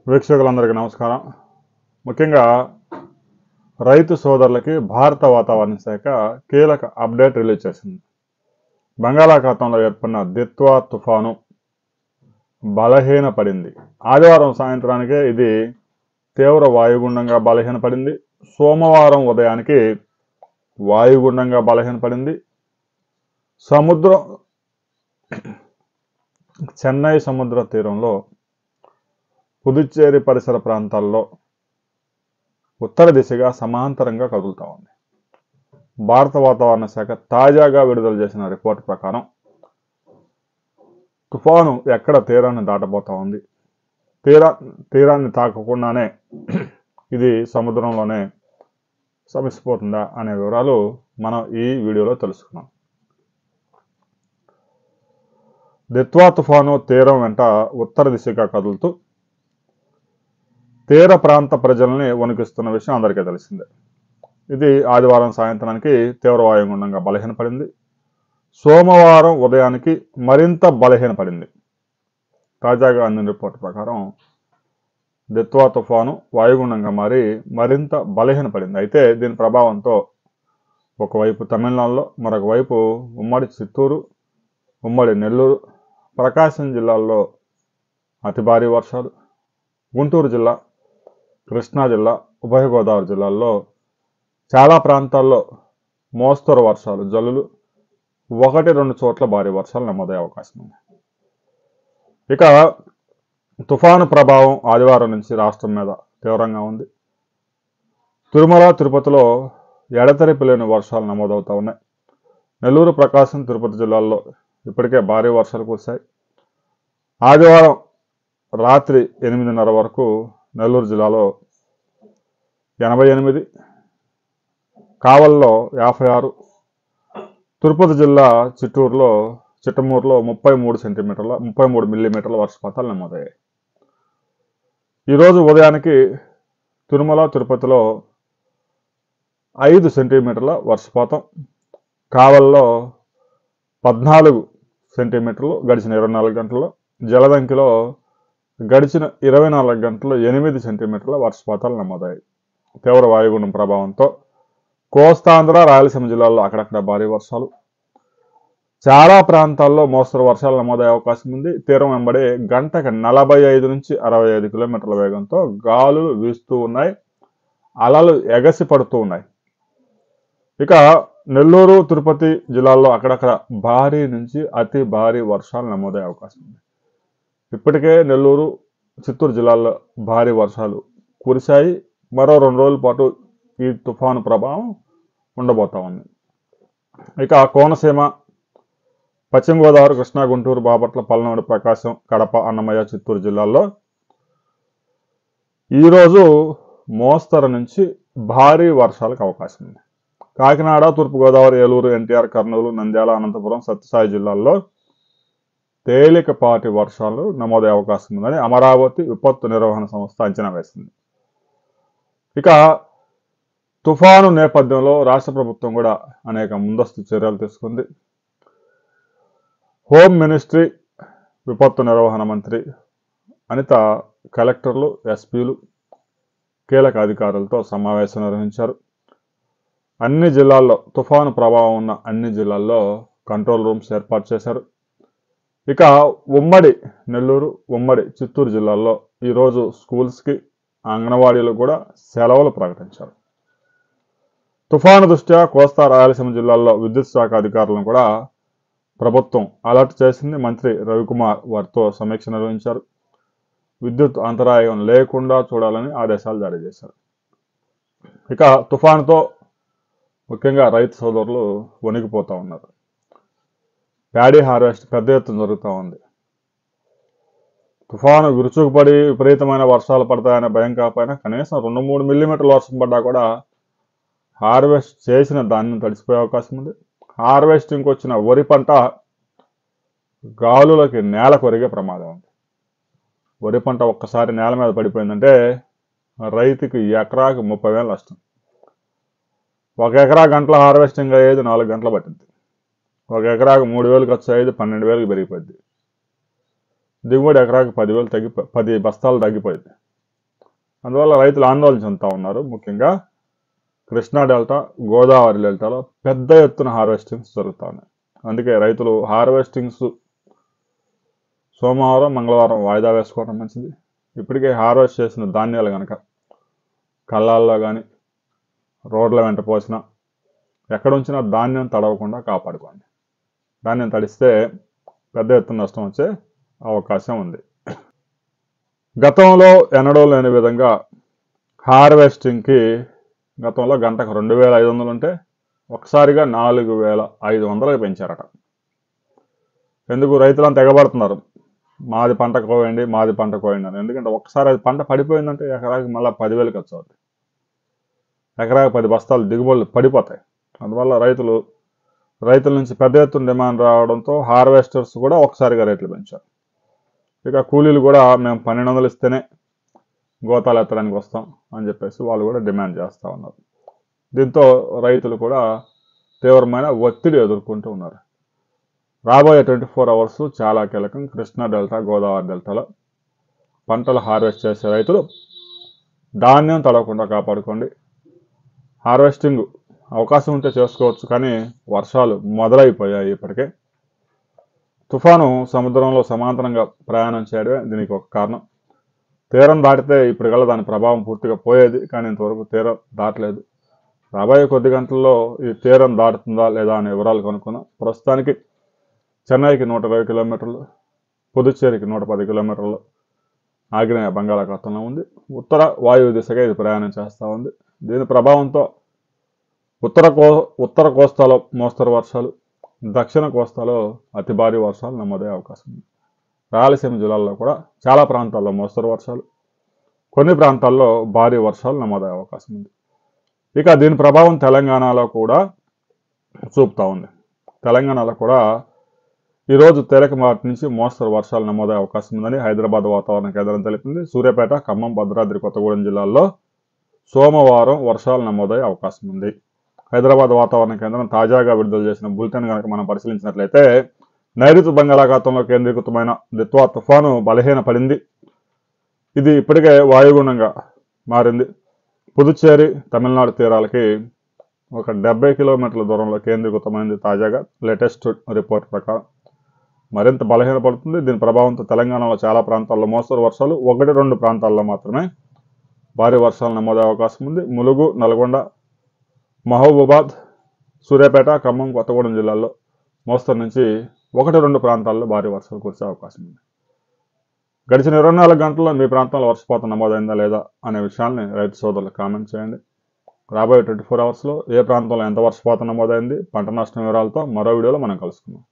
వీక్షకులందరికీ నమస్కారం. ముఖ్యంగా రైతు సోదరులకి భారత వాతావరణ శాఖ కీలక అప్డేట్ రిలీజ్ చేసింది. బంగాళాఖాతంలో ఏర్పడిన దిత్వా తుఫాను బలహీనపడింది. ఆదివారం సాయంత్రానికే ఇది తీవ్ర వాయుగుండంగా బలహీనపడింది. సోమవారం ఉదయానికి వాయుగుండంగా బలహీనపడింది. సముద్రం చెన్నై సముద్ర తీరంలో పుదుచ్చేరి పరిసర ప్రాంతాల్లో ఉత్తర దిశగా సమాంతరంగా కదులుతూ ఉంది. భారత వాతావరణ శాఖ తాజాగా విడుదల చేసిన రిపోర్ట్ ప్రకారం తుఫాను ఎక్కడ తీరాన్ని దాటబోతా ఉంది, తీరాన్ని తాకకుండానే ఇది సముద్రంలోనే సమసిపోతుందా అనే వివరాలు మనం ఈ వీడియోలో తెలుసుకున్నాం. దిత్వా తుఫాను తీరం వెంట ఉత్తర దిశగా కదులుతూ తీర ప్రాంత ప్రజల్ని వణికిస్తున్న విషయం అందరికీ తెలిసిందే. ఇది ఆదివారం సాయంత్రానికి తీవ్ర వాయుగుండంగా బలహీనపడింది. సోమవారం ఉదయానికి మరింత బలహీనపడింది. తాజాగా అందిన రిపోర్ట్ ప్రకారం దిత్వా తుఫాను వాయుగుండంగా మారి మరింత బలహీనపడింది. అయితే దీని ప్రభావంతో ఒకవైపు తమిళనాడులో, మరొక వైపు ఉమ్మడి చిత్తూరు, ఉమ్మడి నెల్లూరు, ప్రకాశం జిల్లాల్లో అతి భారీ వర్షాలు, గుంటూరు జిల్లా, కృష్ణా జిల్లా, ఉభయ గోదావరి జిల్లాల్లో చాలా ప్రాంతాల్లో మోస్తరు వర్షాలు, జల్లులు, 1-2 చోట్ల భారీ వర్షాలు నమోదయ్యే అవకాశం ఉంది. ఇక తుఫాను ప్రభావం ఆదివారం నుంచి రాష్ట్రం మీద తీవ్రంగా ఉంది. తిరుమల, తిరుపతిలో ఎడతెరిపి లేని వర్షాలు నమోదవుతూ ఉన్నాయి. నెల్లూరు, ప్రకాశం, తిరుపతి జిల్లాల్లో ఇప్పటికే భారీ వర్షాలు కురిశాయి. ఆదివారం రాత్రి 8:30 వరకు నెల్లూరు జిల్లాలో 88, కావల్లో 56, తిరుపతి జిల్లా చిట్టమూరులో 33 మిల్లీమీటర్ల వర్షపాతాలు నమోదయ్యాయి. ఈరోజు ఉదయానికి తిరుమల, తిరుపతిలో 5 సెంటీమీటర్ల వర్షపాతం, కావల్లో 14 సెంటీమీటర్లు గడిచిన 24 గంటల్లో, జలదంకిలో గడిచిన 24 గంటల్లో 8 సెంటీమీటర్ల వర్షపాతాలు నమోదయ్యాయి. తీవ్ర వాయుగుండం ప్రభావంతో కోస్తాంధ్ర, రాయలసీమ జిల్లాల్లో అక్కడక్కడ భారీ వర్షాలు, చాలా ప్రాంతాల్లో మోస్తరు వర్షాలు నమోదయ్యే అవకాశం ఉంది. తీరం వెంబడి గంటకు 45 నుంచి 65 కిలోమీటర్ల వేగంతో గాలులు వీస్తూ ఉన్నాయి. అలలు ఎగసి పడుతూ ఉన్నాయి. ఇక నెల్లూరు, తిరుపతి జిల్లాల్లో అక్కడక్కడ భారీ నుంచి అతి భారీ వర్షాలు నమోదయ్యే అవకాశం ఉంది. ఇప్పటికే నెల్లూరు, చిత్తూరు జిల్లాల్లో భారీ వర్షాలు కురిశాయి. మరో 2 రోజుల పాటు ఈ తుఫాను ప్రభావం ఉండబోతా ఉంది. ఇక కోనసీమ, పశ్చిమ గోదావరి, కృష్ణా, గుంటూరు, బాపట్ల, పల్నాడు, ప్రకాశం, కడప, అన్నమయ్య, చిత్తూరు జిల్లాల్లో ఈరోజు మోస్తరు నుంచి భారీ వర్షాలకు అవకాశం ఉంది. కాకినాడ, తూర్పుగోదావరి, ఏలూరు, ఎన్టీఆర్, కర్నూలు, నంద్యాల, అనంతపురం, సత్యసాయి జిల్లాల్లో తేలికపాటి వర్షాలు నమోదయ్యే అవకాశం ఉందని అమరావతి విపత్తు నిర్వహణ సంస్థ అంచనా వేసింది. ఇక తుఫాను నేపథ్యంలో రాష్ట్ర ప్రభుత్వం కూడా అనేక ముందస్తు చర్యలు తీసుకుంది. హోమ్ మినిస్ట్రీ, విపత్తు నిర్వహణ మంత్రి అనిత కలెక్టర్లు, ఎస్పీలు, కీలక అధికారులతో సమావేశం నిర్వహించారు. అన్ని జిల్లాల్లో తుఫాను ప్రభావం ఉన్న అన్ని జిల్లాల్లో కంట్రోల్ రూమ్స్ ఏర్పాటు చేశారు. ఇక ఉమ్మడి నెల్లూరు, ఉమ్మడి చిత్తూరు జిల్లాల్లో ఈరోజు స్కూల్స్కి, అంగన్వాడీలు కూడా సెలవులు ప్రకటించారు. తుఫాను దృష్ట్యా కోస్తా, రాయలసీమ జిల్లాల్లో విద్యుత్ శాఖ అధికారులను కూడా ప్రభుత్వం అలర్ట్ చేసింది. మంత్రి రవికుమార్ వారితో సమీక్ష నిర్వహించారు. విద్యుత్ అంతరాయం లేకుండా చూడాలని ఆదేశాలు జారీ చేశారు. ఇక తుఫానుతో ముఖ్యంగా రైతు సోదరులు వణికిపోతూ ఉన్నారు. ప్యాడీ హార్వెస్ట్ పెద్ద ఎత్తున జరుగుతూ ఉంది. తుఫాను విరుచుకుపడి విపరీతమైన వర్షాలు పడతాయనే భయం కాకపోయినా కనీసం 2-3 మిల్లీమీటర్ల వర్షం పడ్డా కూడా హార్వెస్ట్ చేసిన ధాన్యం తడిసిపోయే అవకాశం ఉంది. హార్వెస్టింగ్కి వచ్చిన వరి పంట గాలులకి నేల కొరిగే ప్రమాదం ఉంది. వరి పంట ఒక్కసారి నేల మీద పడిపోయిందంటే రైతుకి ఎకరాకి 30,000 నష్టం. 1 ఎకరా గంటల హార్వెస్టింగ్ అయ్యేది 4 గంటలు పట్టింది. 1 ఎకరాకు 3,000 ఖర్చు అయ్యేది 12,000 పెరిగిపోయింది. దిగుబడి ఎకరాకి 10,000 10 బస్తాలు తగ్గిపోయింది. అందువల్ల రైతులు ఆందోళన చెందుతూ ఉన్నారు. ముఖ్యంగా కృష్ణా డెల్టా, గోదావరి డెల్టాలో పెద్ద ఎత్తున హార్వెస్టింగ్స్ జరుగుతూ ఉన్నాయి. అందుకే రైతులు హార్వెస్టింగ్స్ సోమవారం, మంగళవారం వాయిదా వేసుకోవడం మంచిది. ఇప్పటికే హార్వెస్ట్ చేసిన ధాన్యాలు కనుక కళ్ళాల్లో కానీ రోడ్ల వెంట పోసిన ఎక్కడ ఉంచినా ధాన్యం తడవకుండా కాపాడుకోండి. ధాన్యం తడిస్తే పెద్ద ఎత్తున నష్టం వచ్చే అవకాశం ఉంది. గతంలో ఎన్నడూ లేని విధంగా హార్వెస్టింగ్కి గతంలో గంటకు 2500 ఉంటే ఒకసారిగా 4500 పెంచారట. ఎందుకు రైతులంతా ఎగబడుతున్నారు, మాది పంట కోయండి, మాది పంట కోయండి అని. ఎందుకంటే ఒకసారి అది పంట పడిపోయిందంటే ఎకరాకి మళ్ళీ 10,000 ఖర్చు అవుతుంది. ఎకరాకి 10 బస్తాలు దిగుబడులు పడిపోతాయి. అందువల్ల రైతుల నుంచి పెద్ద ఎత్తున డిమాండ్ రావడంతో హార్వెస్టర్స్ కూడా ఒకసారిగా రేట్లు పెంచారు. ఇక కూలీలు కూడా మేము 1200 ఇస్తేనే గోతాలు ఎత్తడానికి వస్తాం అని చెప్పేసి వాళ్ళు కూడా డిమాండ్ చేస్తూ ఉన్నారు. దీంతో రైతులు కూడా తీవ్రమైన ఒత్తిడి ఎదుర్కొంటూ ఉన్నారు. రాబోయే 24 అవర్స్ చాలా కీలకం. కృష్ణా డెల్టా, గోదావరి డెల్టాలో పంటలు హార్వెస్ట్ చేసే రైతులు ధాన్యం తడవకుండా కాపాడుకోండి. హార్వెస్టింగ్ అవకాశం ఉంటే చేసుకోవచ్చు, కానీ వర్షాలు మొదలైపోయాయి. ఇప్పటికే తుఫాను సముద్రంలో సమాంతరంగా ప్రయాణం చేయడమే దీనికి ఒక కారణం. తీరం దాటితే ఇప్పటికల్లా దాని ప్రభావం పూర్తిగా పోయేది, కానీ ఇంతవరకు తీరం దాటలేదు. రాబోయే కొద్ది గంటల్లో ఈ తీరం దాటుతుందా లేదా అనే వివరాలు కనుక్కున్నాం. ప్రస్తుతానికి చెన్నైకి 120 కిలోమీటర్లు, పుదుచ్చేరికి 110 కిలోమీటర్లు ఆగ్నేయ బంగాళాఖాతంలో ఉంది. ఉత్తర వాయువు దిశగా ఇది ప్రయాణం చేస్తూ ఉంది. దీని ప్రభావంతో ఉత్తర కోస్తాలో మోస్తరు వర్షాలు, దక్షిణ కోస్తాలో అతి భారీ వర్షాలు నమోదయ్యే అవకాశం ఉంది. రాయలసీమ జిల్లాల్లో కూడా చాలా ప్రాంతాల్లో మోస్తరు వర్షాలు, కొన్ని ప్రాంతాల్లో భారీ వర్షాలు నమోదయ్యే అవకాశం ఉంది. ఇక దీని ప్రభావం తెలంగాణలో కూడా చూపుతూ ఉంది. తెలంగాణలో కూడా ఈరోజు తేలికపాటి నుంచి మోస్తరు వర్షాలు నమోదయ్యే అవకాశం ఉందని హైదరాబాద్ వాతావరణ కేంద్రం తెలిపింది. సూర్యాపేట, ఖమ్మం, భద్రాద్రి కొత్తగూడెం జిల్లాల్లో సోమవారం వర్షాలు నమోదయ్యే అవకాశం ఉంది. హైదరాబాద్ వాతావరణ కేంద్రం తాజాగా విడుదల చేసిన బులెటిన్ కనుక మనం పరిశీలించినట్లయితే నైరుతి బంగాళాఖాతంలో కేంద్రీకృతమైన దిత్వా తుఫాను బలహీనపడింది. ఇది ఇప్పటికే వాయుగుండంగా మారింది. పుదుచ్చేరి, తమిళనాడు తీరాలకి ఒక 70 కిలోమీటర్ల దూరంలో కేంద్రీకృతమైంది. తాజాగా లేటెస్ట్ రిపోర్ట్ ప్రకారం మరింత బలహీనపడుతుంది. దీని ప్రభావంతో తెలంగాణలో చాలా ప్రాంతాల్లో మోస్తరు వర్షాలు, 1-2 ప్రాంతాల్లో మాత్రమే భారీ వర్షాలు నమోదయ్యే అవకాశం ఉంది. ములుగు, నల్గొండ, మహబూబాద్, సూర్యాపేట, ఖమ్మం, కొత్తగూడెం జిల్లాల్లో మోస్తరు నుంచి 1-2 ప్రాంతాల్లో భారీ వర్షాలు కురిసే అవకాశం ఉంది. గడిచిన 24 గంటల్లో మీ ప్రాంతంలో వర్షపాతం నమోదైందా లేదా అనే విషయాన్ని రైతు సోదరులు కామెంట్ చేయండి. రాబోయే 24 అవర్స్లో ఏ ప్రాంతంలో ఎంత వర్షపాతం నమోదైంది, పంట నష్టం వివరాలతో మరో వీడియోలో మనం కలుసుకుందాం.